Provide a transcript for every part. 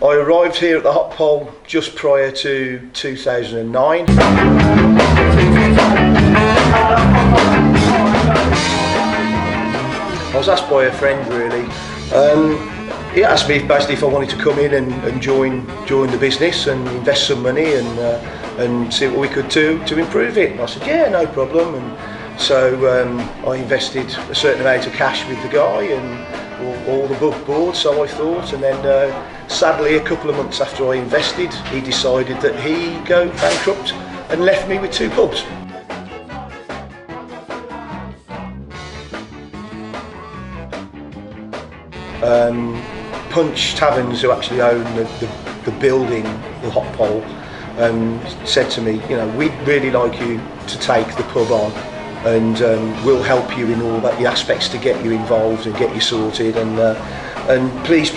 I arrived here at the Hot Pole just prior to 2009. I was asked by a friend really. He asked me basically if I wanted to come in and join the business and invest some money and see what we could do to improve it. And I said, yeah, no problem. And so I invested a certain amount of cash with the guy and all the above board, so I thought. And then sadly, a couple of months after I invested, he decided that he'd go bankrupt and left me with 2 pubs. Punch Taverns, who actually own the building, the Hot Pole, said to me, you know, we'd really like you to take the pub on, and we'll help you in all the aspects to get you involved and get you sorted, and please,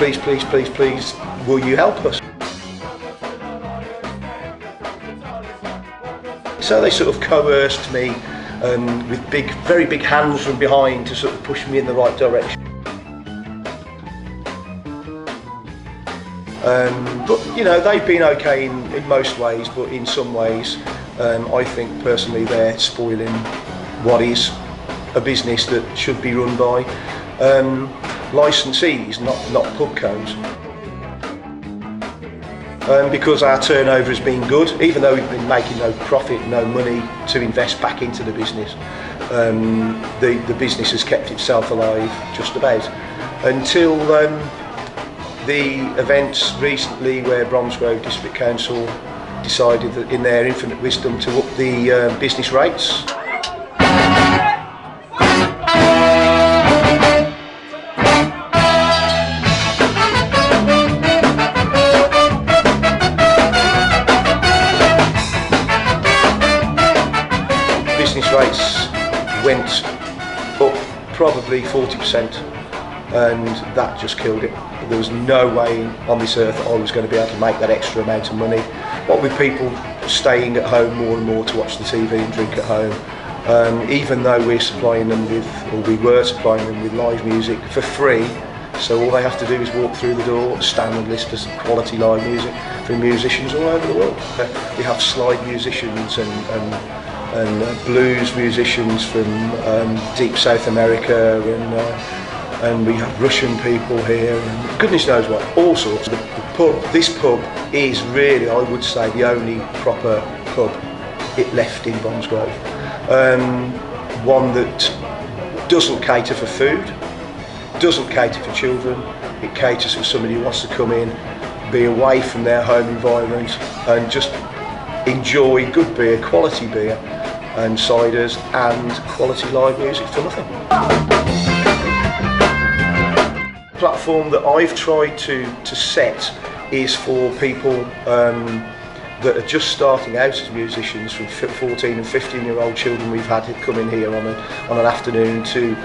will you help us? So they sort of coerced me with very big hands from behind to sort of push me in the right direction. But you know, they've been okay in most ways, but in some ways I think personally they're spoiling what is a business that should be run by licensees, not pub codes. Because our turnover has been good, even though we've been making no profit, no money to invest back into the business, the business has kept itself alive just about until the events recently where Bromsgrove District Council decided that in their infinite wisdom to up the business rates. Business rates went up probably 40%, and that just killed it. There was no way on this earth that I was going to be able to make that extra amount of money. What with people staying at home more and more to watch the TV and drink at home, even though we're supplying them with, or we were supplying them with live music for free, so all they have to do is walk through the door, stand and listen to quality live music from musicians all over the world. We have slide musicians and blues musicians from deep South America, and we have Russian people here, and goodness knows what, all sorts. This pub is really, I would say, the only proper pub it left in Bromsgrove. One that doesn't cater for food, doesn't cater for children, it caters for somebody who wants to come in, be away from their home environment and just enjoy good beer, quality beer and ciders and quality live music for nothing. Platform that I've tried to set is for people that are just starting out as musicians, from 14 and 15-year-old children we've had come in here on an afternoon, to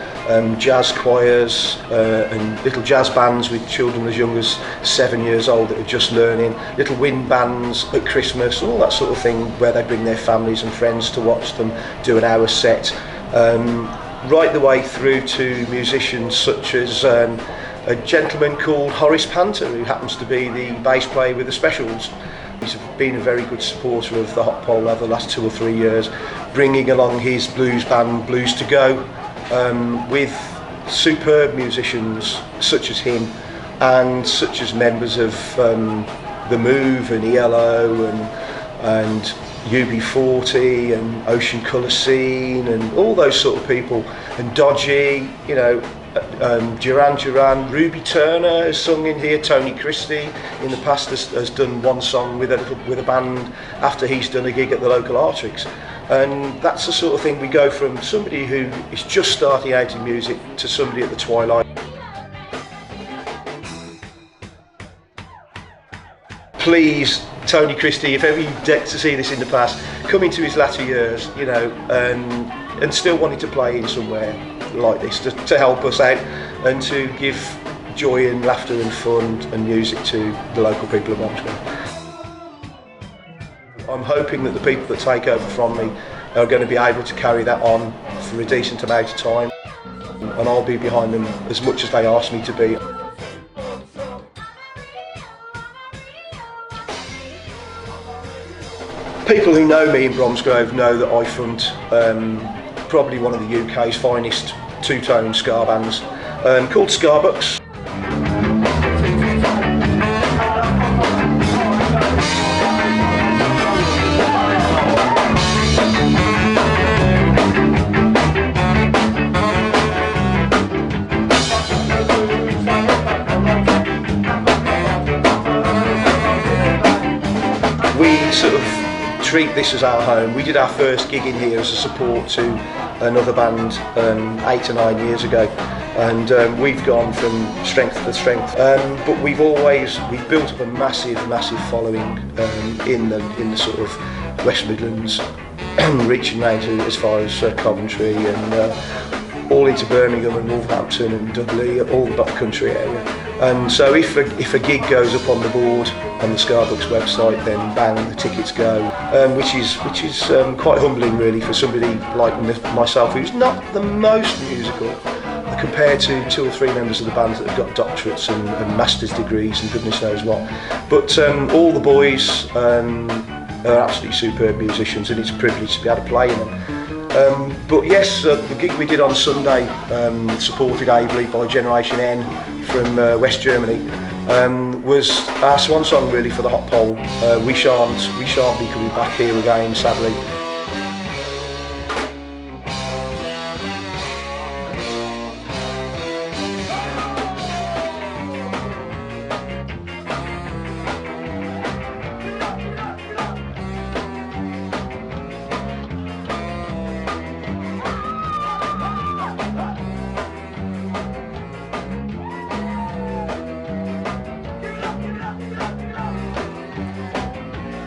jazz choirs and little jazz bands with children as young as 7 years old that are just learning, little wind bands at Christmas, all that sort of thing, where they bring their families and friends to watch them do an hour set, right the way through to musicians such as a gentleman called Horace Panter, who happens to be the bass player with the Specials. He's been a very good supporter of the Hot Pole over the last 2 or 3 years, bringing along his blues band, Blues to Go, with superb musicians such as him, and such as members of The Move and ELO and UB40 and Ocean Colour Scene and all those sort of people, and Dodgy, you know, Duran, Ruby Turner has sung in here, Tony Christie in the past has done one song with a band after he's done a gig at the local Artrix, and that's the sort of thing. We go from somebody who is just starting out in music to somebody at the twilight. Please, Tony Christie, if ever you get to see this in the past, come into his latter years, you know, and still wanting to play in somewhere like this to help us out and to give joy and laughter and fun and music to the local people of Bromsgrove. I'm hoping that the people that take over from me are going to be able to carry that on for a decent amount of time, and I'll be behind them as much as they ask me to be. People who know me in Bromsgrove know that I front probably one of the UK's finest two-tone ska bands called Skabucks. We sort of treat this as our home. We did our first gig in here as a support to another band 8 or 9 years ago, and we've gone from strength to strength. But we've built up a massive following in the sort of West Midlands, reaching round to as far as Coventry and all into Birmingham and Wolverhampton and Dudley, all the country area. And so if a gig goes up on the board on the Skabucks website, then bang, the tickets go, which is quite humbling really for somebody like myself, who's not the most musical compared to 2 or 3 members of the band that have got doctorates and master's degrees and goodness knows what. But all the boys are absolutely superb musicians, and it's a privilege to be able to play in them. But yes, the gig we did on Sunday, supported ably by Generation N from West Germany, was our swan song really for the hot pole. We shan't be coming back here again, sadly.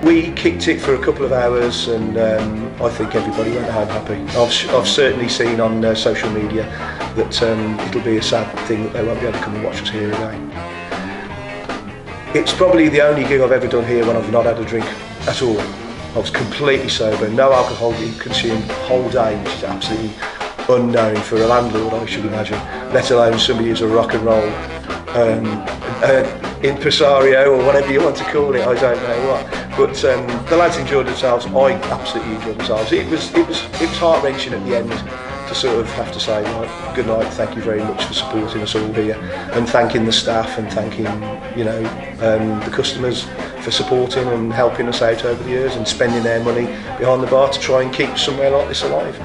We kicked it for a couple of hours, and I think everybody went home happy. I've certainly seen on social media that it'll be a sad thing that they won't be able to come and watch us here again. It's probably the only gig I've ever done here when I've not had a drink at all. I was completely sober, no alcohol consumed the whole day, which is absolutely unknown for a landlord, I should imagine, let alone somebody who's a rock and roll impresario or whatever you want to call it, I don't know what. But the lads enjoyed themselves. I absolutely enjoyed themselves. It was heart-wrenching at the end to sort of have to say, right, good night, thank you very much for supporting us all here, and thanking the staff and thanking the customers for supporting and helping us out over the years and spending their money behind the bar to try and keep somewhere like this alive.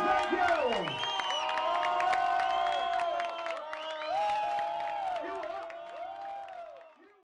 Thank you.